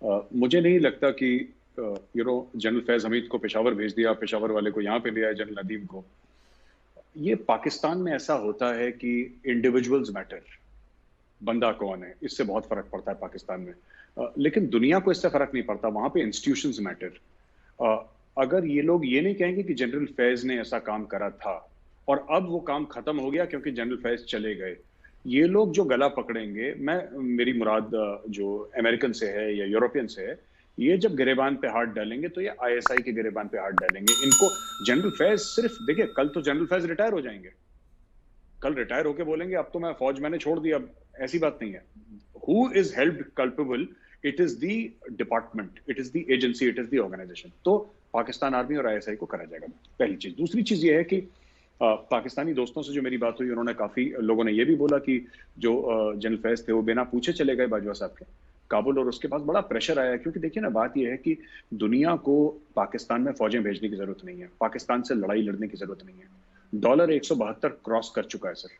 मुझे नहीं लगता कि जनरल फैज हमीद को पेशावर भेज दिया, पेशावर वाले को यहाँ पे ले आया, जनरल नदीम को। ये पाकिस्तान में ऐसा होता है कि इंडिविजुअल्स मैटर, बंदा कौन है इससे बहुत फर्क पड़ता है पाकिस्तान में। लेकिन दुनिया को इससे फर्क नहीं पड़ता, वहां पे इंस्टीट्यूशंस मैटर। अगर ये लोग ये नहीं कहेंगे कि जनरल फैज ने ऐसा काम करा था और अब वो काम खत्म हो गया क्योंकि जनरल फैज चले गए, ये लोग जो गला पकड़ेंगे, मेरी मुराद जो अमेरिकन से है या यूरोपियन से है, ये जब गिरेबान पे हाथ डालेंगे तो ये आईएसआई के गिरेबान पे हाथ डालेंगे। इनको जनरल फैज सिर्फ देखिए, कल तो जनरल फैज रिटायर हो जाएंगे, कल रिटायर होके बोलेंगे अब तो मैं फौज मैंने छोड़ दिया। अब ऐसी बात नहीं है। Who is held culpable? It is the department, it is the agency, it is the organisation. तो पाकिस्तान आर्मी और आईएसआई को करा जाएगा, पहली चीज। दूसरी चीज ये है कि पाकिस्तानी दोस्तों से जो मेरी बात हुई, उन्होंने काफी लोगों ने ये भी बोला कि जो जनरल फैज थे वो बिना पूछे चले गए बाजवा साहब के काबुल, और उसके पास बड़ा प्रेशर आया। क्योंकि देखिए ना, बात यह है कि दुनिया को पाकिस्तान में फौजें भेजने की जरूरत नहीं है, पाकिस्तान से लड़ाई लड़ने की जरूरत नहीं है। डॉलर 172 क्रॉस कर चुका है सर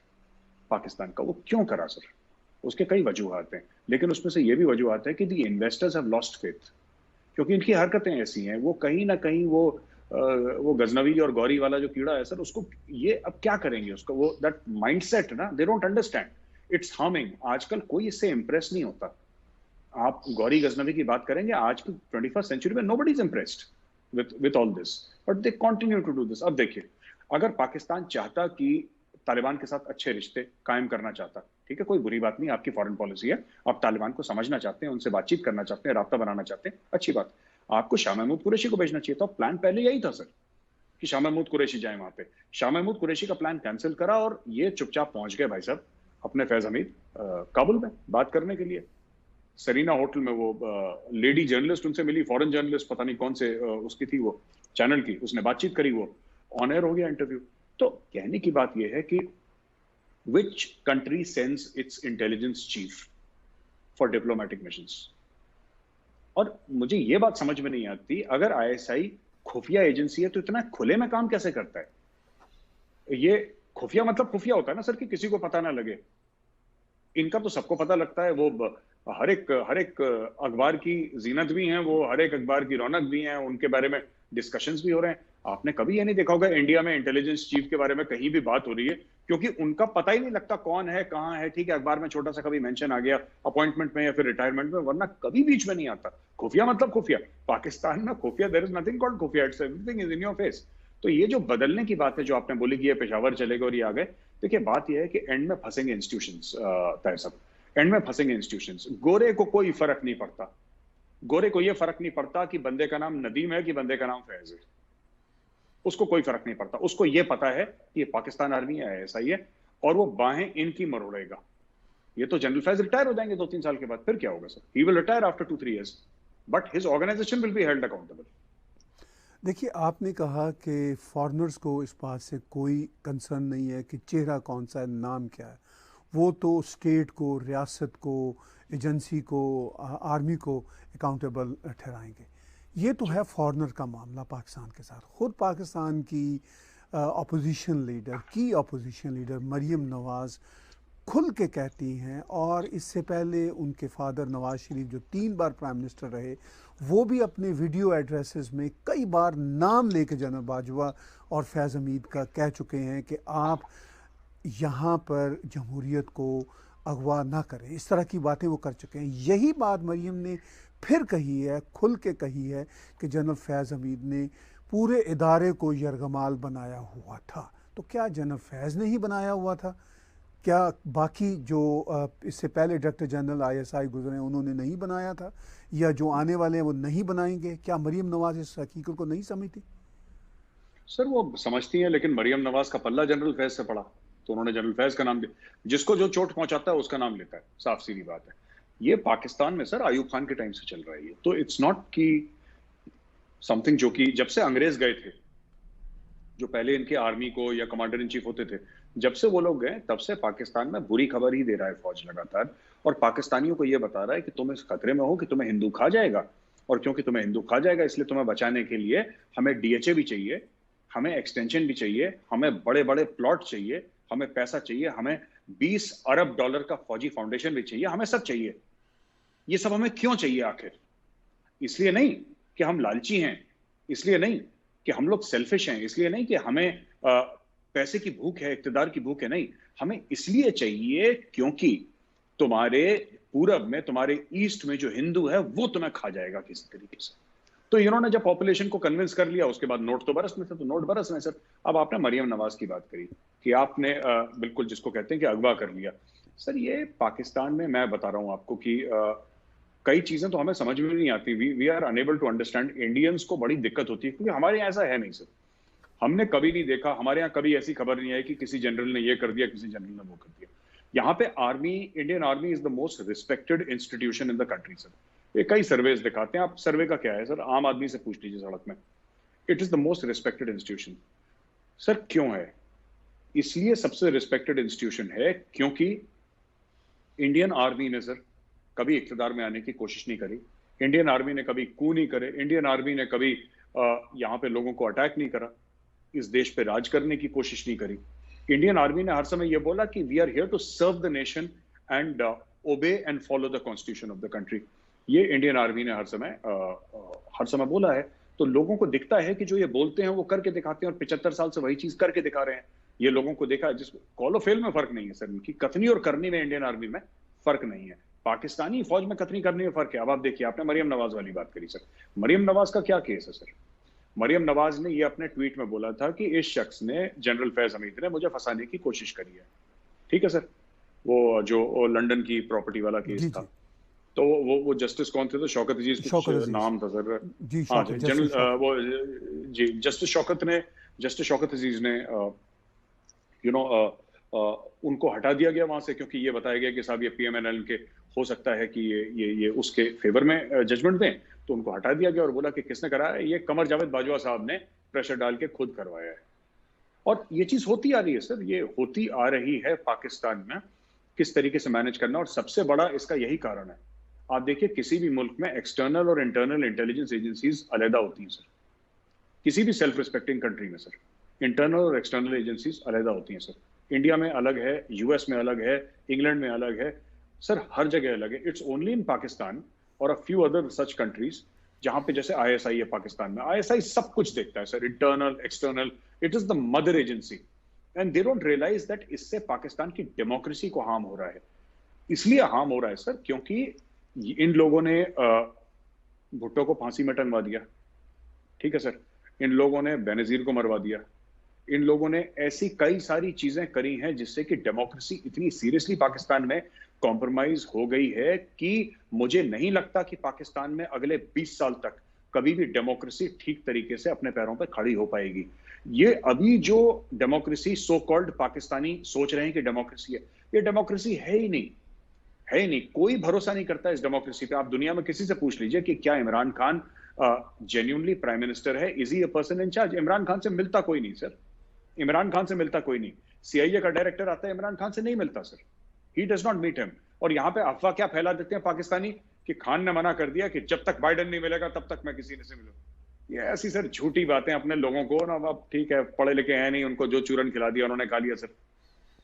पाकिस्तान का। वो क्यों करा सर? उसके कई वजूहात हैं, लेकिन उसमें से ये भी वजूहात है कि दी इन्वेस्टर्स हैव लॉस्ट फेथ, क्योंकि इनकी हरकतें ऐसी हैं। वो कहीं ना कहीं वो गजनवी और गौरी वाला जो कीड़ा है सर, उसको ये अब क्या करेंगे उसको, वो दैट माइंडसेट ना, they don't understand. It's harming. आजकल कोई इससे इंप्रेस नहीं होता। आप गौरी गजनवी की बात करेंगे, आज की 21st सेंचुरी में nobody is impressed with all this, but they continue to do this. अब देखिए, अगर पाकिस्तान चाहता कि तालिबान के साथ अच्छे रिश्ते कायम करना चाहता, ठीक है, कोई बुरी बात नहीं, आपकी फॉरेन पॉलिसी है, आप तालिबान को समझना चाहते हैं, उनसे बातचीत करना चाहते हैं, राब्ता बनाना चाहते हैं, अच्छी बात। आपको शाह महमूद कुरैशी को भेजना चाहिए था। प्लान पहले यही था सर कि शाह महमूद कुरैशी जाए वहां पे। शाह महमूद कुरैशी का प्लान कैंसिल करा और ये चुपचाप पहुंच गए भाई साहब अपने फैज हमीद काबुल में बात करने के लिए। सरीना होटल में वो लेडी जर्नलिस्ट उनसे मिली, फॉरेन जर्नलिस्ट, पता नहीं कौन से उसकी थी वो चैनल की, उसने बातचीत करी, वो ऑन एयर हो गया इंटरव्यू। तो कहने की बात यह है कि which country sends it's intelligence chief for diplomatic missions? और मुझे ये बात समझ में नहीं आती, अगर आईएसआई खुफिया एजेंसी है तो इतना खुले में काम कैसे करता है? ये खुफिया मतलब खुफिया होता है ना सर, कि किसी को पता ना लगे। इनका तो सबको पता लगता है। वो हर एक अखबार की जीनत भी हैं, वो हर एक अखबार की रौनक भी हैं, उनके बारे में डिस्कशंस भी हो रहे हैं। आपने कभी ये नहीं देखा होगा इंडिया में इंटेलिजेंस चीफ के बारे में कहीं भी बात हो रही है, क्योंकि उनका पता ही नहीं लगता कौन है कहाँ है। ठीक है, अखबार में छोटा सा कभी मेंशन आ गया अपॉइंटमेंट में या फिर रिटायरमेंट में, वरना कभी बीच में नहीं आता। खुफिया मतलब खुफिया। पाकिस्तान में खुफिया, देयर इज नथिंग कॉल्ड खुफिया, it's everything is in your face. तो ये जो बदलने की बात है, जो आपने बोली कि ये पेशावर चले गए और ये आ गए, देखिए बात ये है कि एंड में फंसेंगे इंस्टीट्यूशंस, ताहिर साहब, एंड में फंसेंगे इंस्टीट्यूशंस। गोरे को कोई फर्क नहीं पड़ता, गोरे को यह फर्क नहीं पड़ता कि बंदे का नाम नदीम है कि बंदे का नाम फैज है, उसको कोई फर्क नहीं पड़ता। उसको यह पता है कि ये पाकिस्तान आर्मी है, ऐसा ही है, और वो बाहें इनकी मरोड़ेगा। ये तो जनरल फैज रिटायर हो जाएंगे 2-3 साल के बाद, फिर क्या होगा sir? He will retire after 2-3 years, but his organisation will be held accountable. देखिए, आपने कहा कि फॉरेनर्स को इस बात से कोई कंसर्न नहीं है कि चेहरा कौन सा है, नाम क्या है। वो तो स्टेट को, रियासत को, एजेंसी को, आर्मी को अकाउंटेबल ठहराएंगे। ये तो है फॉरेनर का मामला पाकिस्तान के साथ। ख़ुद पाकिस्तान की अपोजिशन लीडर, की अपोजिशन लीडर मरीम नवाज़ खुल के कहती हैं, और इससे पहले उनके फादर नवाज शरीफ जो 3 बार प्राइम मिनिस्टर रहे, वो भी अपने वीडियो एड्रेसेस में कई बार नाम लेके जनरल बाजवा और फैज़ हमीद का कह चुके हैं कि आप यहाँ पर जमहूरियत को अगवा ना करें। इस तरह की बातें वो कर चुके हैं। यही बात मरीम ने फिर कही है, खुल के कही है कि जनरल फैज़ हमीद ने पूरे इदारे को यरगमाल बनाया हुआ था। तो क्या जनरल फैज़ ने ही बनाया हुआ था? क्या बाकी जो इससे पहले डायरेक्टर जनरल आईएसआई गुजरे उन्होंने नहीं बनाया था, या जो आने वाले हैं वो नहीं बनाएंगे? क्या मरीम नवाज इस हकीकत को नहीं समझती? सर वो समझती हैं, लेकिन मरियम नवाज का पल्ला जनरल फैज से पड़ा, तो उन्होंने जनरल फैज का नाम दिया। जिसको जो चोट पहुंचाता है उसका नाम लेता है, साफ सीधी बात है। ये पाकिस्तान में सर आयूब खान के टाइम से चल रहा है ये। तो इट्स नॉट कि समथिंग जो कि जब से अंग्रेज गए थे, जो पहले इनके आर्मी को या कमांडर इन चीफ होते थे, जब से वो लोग गए तब से पाकिस्तान में बुरी खबर ही दे रहा है फौज लगातार, और पाकिस्तानियों को ये बता रहा है कि तुम इस खतरे में हो कि तुम्हें हिंदू खा जाएगा, और क्योंकि तुम्हें हिंदू खा जाएगा इसलिए तुम्हें बचाने के लिए हमें डीएचए भी चाहिए, हमें एक्सटेंशन भी चाहिए, हमें बड़े बड़े प्लॉट चाहिए, हमें पैसा चाहिए, हमें 20 अरब डॉलर का फौजी फाउंडेशन भी चाहिए, हमें सब चाहिए। ये सब हमें क्यों चाहिए आखिर? इसलिए नहीं कि हम लालची हैं, इसलिए नहीं कि हम लोग सेल्फिश हैं, इसलिए नहीं कि हमें पैसे की भूख है, इक्तदार की भूख है, नहीं, हमें इसलिए चाहिए क्योंकि तुम्हारे पूरब में, तुम्हारे ईस्ट में जो हिंदू है वो तुम्हें खा जाएगा किसी तरीके से। तो इन्होंने जब पॉपुलेशन को कन्विंस कर लिया, उसके बाद नोट तो बरस में थे, तो नोट बरस में सर। अब आपने मरियम नवाज की बात करी कि आपने बिल्कुल जिसको कहते हैं कि अगवा कर लिया। सर ये पाकिस्तान में मैं बता रहा हूं आपको कि कई चीजें तो हमें समझ में नहीं आती। We are unable to understand. Indians को बड़ी दिक्कत होती है क्योंकि हमारे यहाँ ऐसा है नहीं सर। हमने कभी नहीं देखा, हमारे यहाँ कभी ऐसी खबर नहीं आई कि किसी जनरल ने ये कर दिया, किसी जनरल ने वो कर दिया। यहाँ पे army, Indian army is the most respected institution in the country sir. ये कई सर्वेज दिखाते हैं, आप सर्वे का क्या है सर, आम आदमी से पूछ लीजिए सड़क में। It is the most respected institution. Sir क्यों है? इसलिए सबसे रिस्पेक्टेड इंस्टीट्यूशन है क्योंकि इंडियन आर्मी ने सर कभी इक्तदार में आने की कोशिश नहीं करी, इंडियन आर्मी ने कभी कू नहीं करे, इंडियन आर्मी ने कभी यहाँ पे लोगों को अटैक नहीं करा, इस देश पे राज करने की कोशिश नहीं करी। इंडियन आर्मी ने हर समय ये बोला कि we are here to serve the nation and obey and follow the constitution of the country. ये इंडियन आर्मी ने हर समय बोला है। तो लोगों को दिखता है कि जो ये बोलते हैं वो करके दिखाते हैं, और 75 साल से वही चीज करके दिखा रहे हैं। ये लोगों को देखा है, जिसको कॉल ऑफ फेल में फर्क नहीं है सर, इनकी कथनी और करनी में इंडियन आर्मी में फर्क नहीं है। पाकिस्तानी फौज में कथनी करने में फर्क है। अब आप देखिए, आपने मरियम नवाज वाली बात करी सर। मरियम नवाज का क्या केस है सर? मरियम नवाज ने ये अपने ट्वीट में बोला था कि इस शख्स ने, जनरल फैज हमीद ने, मुझे फंसाने की कोशिश करी है। ठीक है सर, वो जो लंदन की प्रॉपर्टी वाला केस था, तो वो जस्टिस कौन थे? तो शौकत अजीज कुछ नाम था सर। हाँ जी, जनरल वो जी जस्टिस शौकत अजीज ने उनको हटा दिया गया वहां से, क्योंकि ये बताया गया कि साहब ये पीएमएनएल के हो सकता है कि ये उसके फेवर में जजमेंट दें, तो उनको हटा दिया गया और बोला कि किसने कराया है? ये कमर जावेद बाजवा साहब ने प्रेशर डाल के खुद करवाया है। और ये चीज होती आ रही है सर, ये होती आ रही है पाकिस्तान में, किस तरीके से मैनेज करना। और सबसे बड़ा इसका यही कारण है, आप देखिए किसी भी मुल्क में एक्सटर्नल और इंटरनल इंटेलिजेंस एजेंसीज अलग होती हैं सर। किसी भी सेल्फ रिस्पेक्टिंग कंट्री में सर इंटरनल और एक्सटर्नल एजेंसीज अलग होती हैं सर। इंडिया में अलग है, यूएस में अलग है, इंग्लैंड में अलग है सर, हर जगह अलग है। इट्स ओनली इन पाकिस्तान और a few other such countries जहां पे जैसे आईएसआई है पाकिस्तान में। आईएसआई सब कुछ देखता है sir, internal external, it is the mother agency. And they don't realise that इससे पाकिस्तान की डेमोक्रेसी को हार्म हो रहा है। इसलिए हार्म हो रहा है सर क्योंकि इन लोगों ने भुट्टो को फांसी में टंगवा दिया, ठीक है सर, इन लोगों ने बेनजीर को मरवा दिया, इन लोगों ने ऐसी कई सारी चीजें करी हैं जिससे कि डेमोक्रेसी इतनी सीरियसली पाकिस्तान में कॉम्प्रोमाइज हो गई है कि मुझे नहीं लगता कि पाकिस्तान में अगले 20 साल तक कभी भी डेमोक्रेसी ठीक तरीके से अपने पैरों पर खड़ी हो पाएगी। ये अभी जो डेमोक्रेसी सो कॉल्ड पाकिस्तानी सोच रहे हैं कि डेमोक्रेसी है, ये डेमोक्रेसी है ही नहीं, है ही नहीं। कोई भरोसा नहीं करता इस डेमोक्रेसी पे। आप दुनिया में किसी से पूछ लीजिए कि क्या Imran Khan genuinely prime minister है, is he a person in charge? Imran Khan से मिलता कोई नहीं सर, इमरान खान से मिलता कोई नहीं। सीआईए का डायरेक्टर आता है, इमरान खान से नहीं मिलता sir, he does not meet him. और यहाँ पे अफवाह क्या फैला देते हैं पाकिस्तानी कि खान ने मना कर दिया कि जब तक बाइडेन नहीं मिलेगा तब तक मैं किसी से मिलूं। ये ऐसी सर झूठी बातें अपने लोगों को ना, अब ठीक है पढ़े लिखे हैं नहीं, उनको जो चूरन खिला दिया उन्होंने खा लिया सर।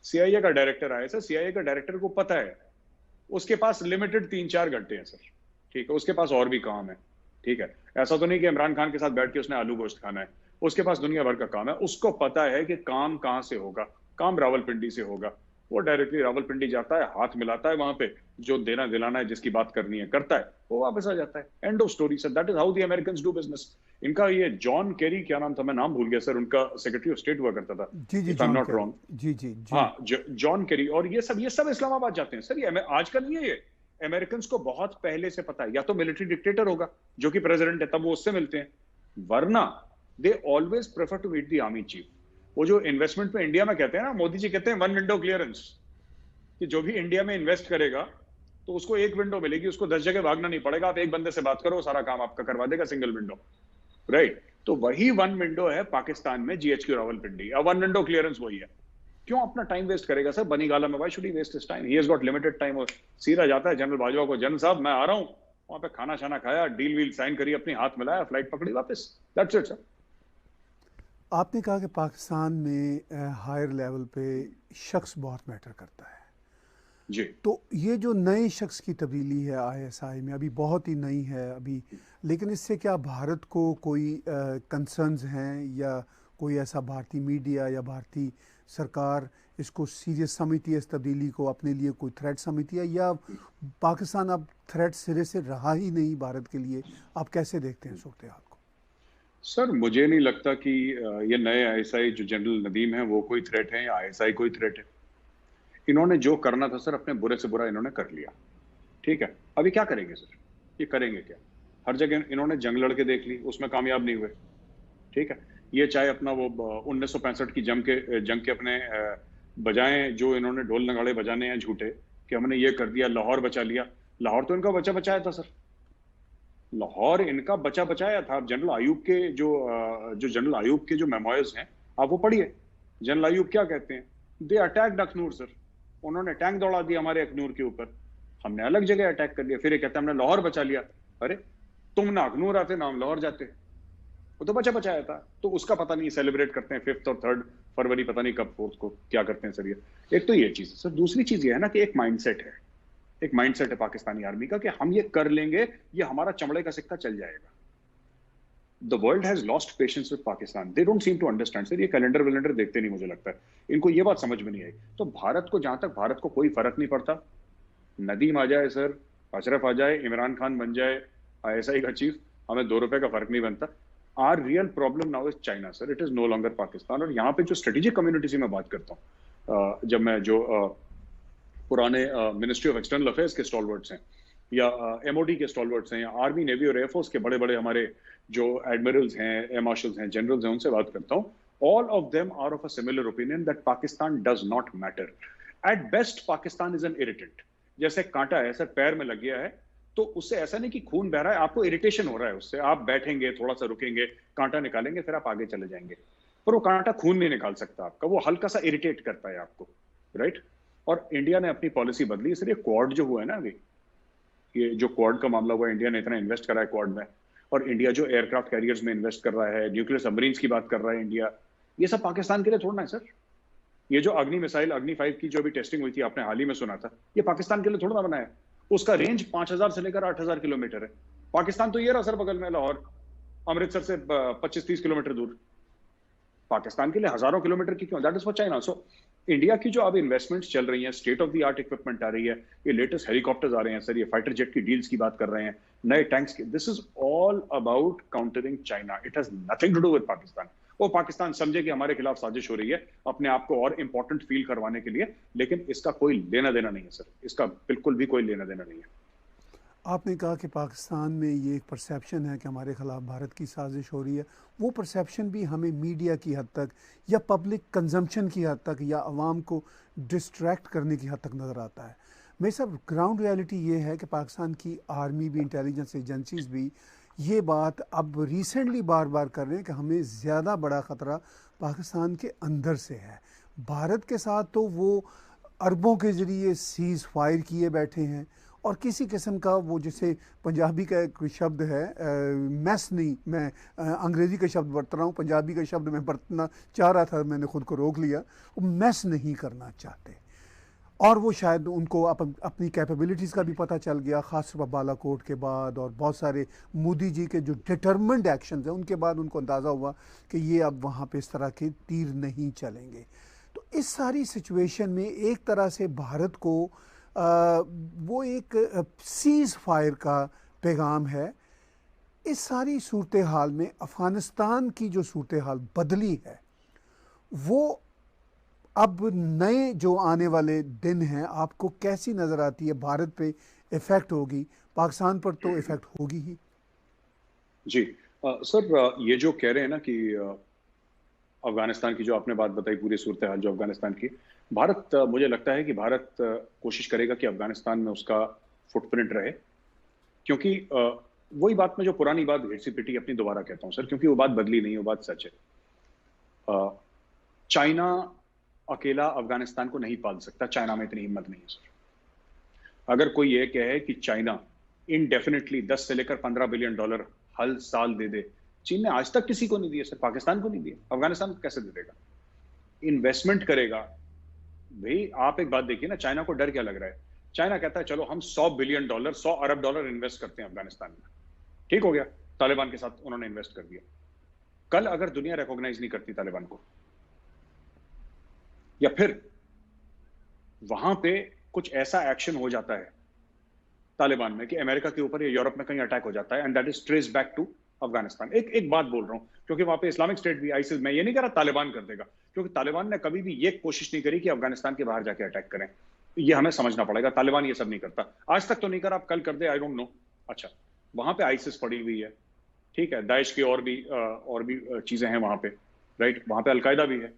सीआईए का डायरेक्टर आया सर, सीआईए का डायरेक्टर को पता है उसके पास लिमिटेड 3-4 घंटे हैं सर, ठीक है, उसके पास और भी काम है, ठीक है। ऐसा तो नहीं कि इमरान खान के साथ बैठ के उसने आलू गोश्त खाना है, उसके पास दुनिया भर का काम है। उसको पता है कि काम कहां से होगा, काम रावलपिंडी से होगा। वो डायरेक्टली रावलपिंडी जाता है, हाथ मिलाता है वहां पे, जो देना दिलाना है, जिसकी बात करनी है करता है, वो वापस आ जाता है। End of story sir, that is how the Americans do business. इनका ये जॉन केरी, क्या नाम था, मैं नाम भूल गया सर, उनका सेक्रेटरी ऑफ स्टेट हुआ करता था, if I am not wrong. जी जी जी, हाँ, जॉन केरी। और ये सब इस्लामाबाद जाते हैं सर। ये आजकल नहीं है, ये अमेरिकन को बहुत पहले से पता है। या तो मिलिट्री डिक्टेटर होगा जो कि प्रेसिडेंट है, तब वो उससे मिलते हैं, वरना they always prefer to meet the army chief. वो जो इन्वेस्टमेंट में इंडिया में कहते हैं ना, मोदी जी कहते हैं वन विंडो क्लियरेंस, कि जो भी इंडिया में इन्वेस्ट करेगा तो उसको एक विंडो मिलेगी, उसको 10 जगह भागना नहीं पड़ेगा। आप एक बंदे से बात करो, सारा काम आपका करवा देगा, सिंगल विंडो, राइट। तो वही वन विंडो है पाकिस्तान में, GHQ Rawalpindi, one window clearance वही है। क्यों अपना टाइम वेस्ट करेगा सर बनीगाला में? Why should he waste his time? He has got limited time. और सीधा जाता है जनरल बाजवा को, जनरल साहब मैं आ रहा हूं, वहां पे खाना शाना खाया, डील वील साइन करी, अपनी हाथ मिलाया, फ्लाइट पकड़ी, वापस, दैट्स इट सर। आपने कहा कि पाकिस्तान में हायर लेवल पे शख्स बहुत मैटर करता है। जी। तो ये जो नए शख्स की तब्दीली है आईएसआई में, अभी बहुत ही नई है अभी, लेकिन इससे क्या भारत को कोई कंसर्न्स हैं, या कोई ऐसा भारतीय मीडिया या भारतीय सरकार इसको सीरियस समझती है, इस तब्दीली को अपने लिए कोई थ्रेट समझती है, या पाकिस्तान अब थ्रेट सिरे से रहा ही नहीं भारत के लिए? आप कैसे देखते हैं सूरत हाल को? सर मुझे नहीं लगता कि ये नए आईएसआई जो जनरल नदीम है वो कोई थ्रेट है या आईएसआई कोई थ्रेट है। इन्होंने जो करना था सर अपने बुरे से बुरा इन्होंने कर लिया। ठीक है, अभी क्या करेंगे सर? ये करेंगे क्या? हर जगह इन्होंने जंग लड़के देख ली, उसमें कामयाब नहीं हुए। ठीक है, ये चाहे अपना वो 1965 की जंग के अपने बजाएं जो इन्होंने ढोल नगाड़े बजाने हैं झूठे कि हमने ये कर दिया, लाहौर बचा लिया। लाहौर तो इनका बचा बचाया था सर। लाहौर इनका बचा बचाया था। आप जनरल आयूब के जो जनरल आयूब के जो मेमोयर्स हैं आप वो पढ़िए। जनरल आयूब क्या कहते हैं? दे अटैक्ड अखनूर सर। उन्होंने टैंक दौड़ा दिया हमारे अखनूर के ऊपर, हमने अलग जगह अटैक कर लिया। फिर ये कहते हैं हमने लाहौर बचा लिया। अरे तुम ना अखनूर आते ना हम लाहौर जाते, वो तो बचा बचाया था। तो उसका पता नहीं सेलिब्रेट करते हैं 5 और 3 फरवरी, पता नहीं कब 4 को क्या करते हैं सर। ये एक तो ये चीज सर। दूसरी चीज ये है ना कि एक माइंडसेट है, एक माइंडसेट है पाकिस्तानी आर्मी का कि हम ये कर लेंगे, ये हमारा चमड़े का सिक्का चल जाएगा। The world has lost patience with Pakistan. They don't seem to understand sir. ये कैलेंडर वैलेंडर देखते नहीं, मुझे लगता है इनको ये बात समझ में नहीं आई। तो भारत को, जहां तक भारत को कोई फर्क नहीं पड़ता, नदीम आ जाए सर, अशरफ आ जाए, इमरान खान बन जाए आईएसआई का चीफ, हमें 2 रुपए का फर्क नहीं बनता। Our real problem now is China sir, it is no longer Pakistan. और यहाँ पे जो स्ट्रेटेजिक कम्युनिटी से मैं बात करता हूँ, जब मैं जो पुराने मिनिस्ट्री ऑफ एक्सटर्नल अफेयर्स के स्टॉलवर्ड्स हैं या एमओडी के स्टॉलवर्ड्स हैं या आर्मी नेवी और एयरफोर्स के बड़े बड़े हमारे जो एडमिरल्स हैं, एयर मार्शल्स हैं, जनरल्स हैं, उनसे बात करता हूँ, all of them are of a similar opinion that Pakistan does not matter. At best Pakistan is an irritant. जैसे कांटा है सर, पैर में लग गया है, तो उससे ऐसा नहीं कि खून बह रहा है, आपको इरिटेशन हो रहा है उससे। आप बैठेंगे, थोड़ा सा रुकेंगे, कांटा निकालेंगे, फिर आप आगे चले जाएंगे। पर वो कांटा खून नहीं निकाल सकता आपका, वो हल्का सा इरिटेट करता है आपको, राइट? और इंडिया ने अपनी पॉलिसी बदली। इसलिए क्वाड जो हुआ है ना अभी, ये जो क्वाड का मामला हुआ, इंडिया ने इतना इन्वेस्ट करा है क्वाड में, और इंडिया जो एयरक्राफ्ट कैरियर्स में इन्वेस्ट कर रहा है, न्यूक्लियर सबमरीन्स की बात कर रहा है इंडिया, ये सब पाकिस्तान के लिए थोड़ा ना है सर। ये जो अग्नि मिसाइल, अग्नि 5 की जो अभी टेस्टिंग हुई थी, आपने हाल ही में सुना था, ये पाकिस्तान के लिए थोड़ा ना बना है। उसका रेंज 5000 से लेकर 8000 किलोमीटर है। पाकिस्तान तो ये रहा सर बगल में, लाहौर, अमृतसर से 25-30 किलोमीटर दूर। पाकिस्तान के लिए हजारों किलोमीटर की क्यों? That is for China. So India की जो अब इन्वेस्टमेंट्स चल रही हैं, state of the art equipment आ रही है, ये लेटेस्ट हेलीकॉप्टर्स आ रहे हैं सर, ये फाइटर जेट की डील्स की बात कर रहे हैं, नए टैंक्स की, this is all about countering China. It has nothing to do with Pakistan. वो पाकिस्तान समझे कि हमारे खिलाफ साजिश हो रही है अपने आप को और इंपॉर्टेंट फील करवाने के लिए, लेकिन इसका कोई लेना देना नहीं है सर, इसका बिल्कुल भी कोई लेना देना नहीं है। आपने कहा कि पाकिस्तान में ये एक परसेप्शन है कि हमारे ख़िलाफ़ भारत की साजिश हो रही है। वो परसेप्शन भी हमें मीडिया की हद तक या पब्लिक कंजम्पशन की हद तक या आवाम को डिस्ट्रैक्ट करने की हद तक नज़र आता है। मेरे साहब, ग्राउंड रियलिटी ये है कि पाकिस्तान की आर्मी भी, इंटेलिजेंस एजेंसीज भी ये बात अब रिसेंटली बार बार कर रहे हैं कि हमें ज़्यादा बड़ा ख़तरा पाकिस्तान के अंदर से है। भारत के साथ तो वो अरबों के ज़रिए सीज़ फायर किए बैठे हैं, और किसी किस्म का वो, जैसे पंजाबी का एक शब्द है मैस नहीं, मैं अंग्रेज़ी का शब्द बरत रहा हूँ, पंजाबी का शब्द मैं बरतना चाह रहा था, मैंने ख़ुद को रोक लिया। वो मैस नहीं करना चाहते, और वो शायद उनको अपनी कैपेबिलिटीज़ का भी पता चल गया, ख़ासतौर पर बालाकोट के बाद और बहुत सारे मोदी जी के जो डिटर्मिन्ड एक्शंस हैं उनके बाद उनको अंदाज़ा हुआ कि ये अब वहाँ पे इस तरह के तीर नहीं चलेंगे। तो इस सारी सिचुएशन में एक तरह से भारत को वो एक सीज़ फायर का पैगाम है। इस सारी सूरत हाल में अफ़गानिस्तान की जो सूरत हाल बदली है, वो अब नए जो आने वाले दिन हैं आपको कैसी नज़र आती है? भारत पे इफ़ेक्ट होगी, पाकिस्तान पर तो इफ़ेक्ट होगी ही। जी सर, ये जो कह रहे हैं ना कि अफगानिस्तान की जो आपने बात बताई, पूरी सूरत हाल जो अफगानिस्तान की, भारत, मुझे लगता है कि भारत कोशिश करेगा कि अफगानिस्तान में उसका फुटप्रिंट रहे। क्योंकि वही बात, में जो पुरानी बात घिसी पिटी अपनी दोबारा कहता हूँ सर, क्योंकि वो बात बदली नहीं, वो बात सच है। चाइना अकेला अफगानिस्तान को नहीं पाल सकता, चाइना में इतनी हिम्मत नहीं है सर। अगर कोई ये कहे कि चाइना इनडेफिनेटली 10 से लेकर $15 बिलियन हर साल दे दे, चीन ने आज तक किसी को नहीं दिए सर, पाकिस्तान को नहीं दिए, अफगानिस्तान को कैसे दे देगा? इन्वेस्टमेंट करेगा, भाई आप एक बात देखिए ना, चाइना को डर क्या लग रहा है? चाइना कहता है चलो हम $100 बिलियन, 100 अरब इन्वेस्ट करते हैं अफगानिस्तान में। ठीक हो गया, तालिबान के साथ उन्होंने इन्वेस्ट कर दिया। कल अगर दुनिया रिकॉग्नाइज नहीं करती तालिबान को, या फिर वहां पे कुछ ऐसा एक्शन हो जाता है तालिबान में कि अमेरिका के ऊपर या यूरोप में कहीं अटैक हो जाता है, and that is trace back to Afghanistan. एक एक बात बोल रहा हूं, क्योंकि वहां पे इस्लामिक स्टेट भी, आईसिस, मैं ये नहीं कह रहा तालिबान कर देगा, क्योंकि तालिबान ने कभी भी ये कोशिश नहीं करी कि अफगानिस्तान के बाहर जाके अटैक करें। ये हमें समझना पड़ेगा, तालिबान ये सब नहीं करता, आज तक तो नहीं करा, आप कल कर दे, आई डोंट नो। अच्छा, वहां पे आईसिस पड़ी हुई है, ठीक है, दाइश की और भी चीजें हैं वहां पे, राइट, वहां पे अलकायदा भी है,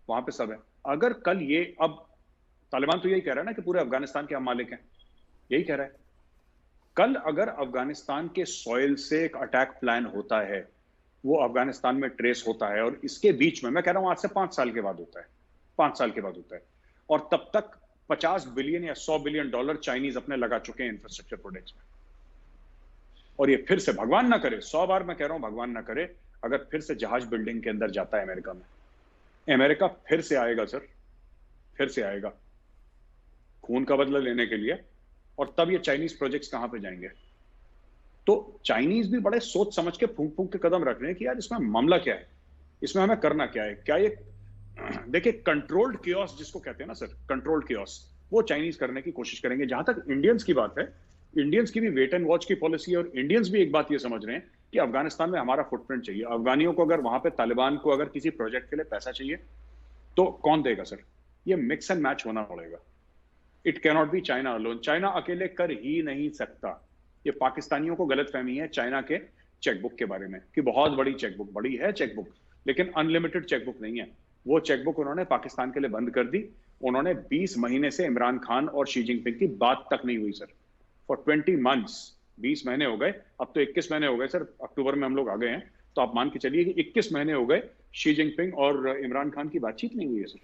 वहां पे सब है। अगर कल ये, अब तालिबान तो यही कह रहा है ना कि पूरे अफगानिस्तान के हम मालिक हैं, यही कह रहा है। कल अगर अफगानिस्तान के सॉइल से एक अटैक प्लान होता है, वो अफगानिस्तान में ट्रेस होता है, और इसके बीच में मैं कह रहा हूं आज से 5 साल के बाद होता है, 5 साल के बाद होता है, और तब तक 50 बिलियन या $100 बिलियन चाइनीज अपने लगा चुके हैं इंफ्रास्ट्रक्चर प्रोजेक्ट्स में, और ये फिर से भगवान ना करे, 100 बार मैं कह रहा हूं भगवान ना करे, अगर फिर से जहाज बिल्डिंग के अंदर जाता है अमेरिका में, अमेरिका फिर से आएगा सर, फिर से आएगा खून का बदला लेने के लिए, और तब ये चाइनीज प्रोजेक्ट्स कहां पे जाएंगे? तो चाइनीज भी बड़े सोच समझ के फूंक फूंक के कदम रख रहे हैं कि यार इसमें मामला क्या है, इसमें हमें करना क्या है, क्या ये देखिए कंट्रोल्ड कियोस जिसको कहते हैं ना सर, कंट्रोल्ड कियोस, वो चाइनीज करने की कोशिश करेंगे। जहां तक इंडियंस की बात है, इंडियंस की भी वेट एंड वॉच की पॉलिसी है, और इंडियंस भी एक बात ये समझ रहे हैं कि अफगानिस्तान में हमारा फुटप्रिंट चाहिए। अफगानियों को अगर वहां पे तालिबान को अगर किसी प्रोजेक्ट के लिए पैसा चाहिए तो कौन देगा सर? ये मिक्स एंड मैच होना पड़ेगा। It cannot be China alone, China अकेले कर ही नहीं सकता। ये पाकिस्तानियों को गलतफहमी है चाइना के चेकबुक के बारे में कि बहुत बड़ी चेकबुक, बड़ी है चेकबुक लेकिन अनलिमिटेड चेकबुक नहीं है। वो चेकबुक उन्होंने पाकिस्तान के लिए बंद कर दी। उन्होंने 20 महीने से इमरान खान और शी जिनपिंग की बात तक नहीं हुई सर, फॉर 20 मंथ्स, 20 महीने हो गए, अब तो 21 महीने हो गए सर, अक्टूबर में हम लोग आ गए हैं, तो आप मान के चलिए कि 21 महीने हो गए शी जिनपिंग और इमरान खान की बातचीत नहीं हुई है सर।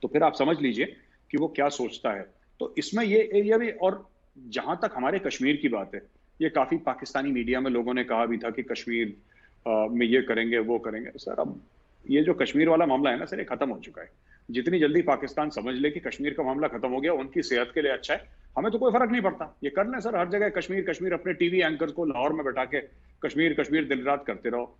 तो फिर आप समझ लीजिए कि वो क्या सोचता है। तो इसमें ये एरिया भी, और जहां तक हमारे कश्मीर की बात है, ये काफी पाकिस्तानी मीडिया में लोगों ने कहा भी था कि कश्मीर में ये करेंगे वो करेंगे। सर अब ये जो कश्मीर वाला मामला है ना सर, ये खत्म हो चुका है। जितनी जल्दी पाकिस्तान समझ ले कि कश्मीर का मामला खत्म हो गया, उनकी सेहत के लिए अच्छा है, हमें तो कोई फर्क नहीं पड़ता, ये कर लें सर, हर जगह कश्मीर कश्मीर, अपने टीवी एंकर्स को लाहौर में बैठा के कश्मीर कश्मीर दिन रात करते रहो।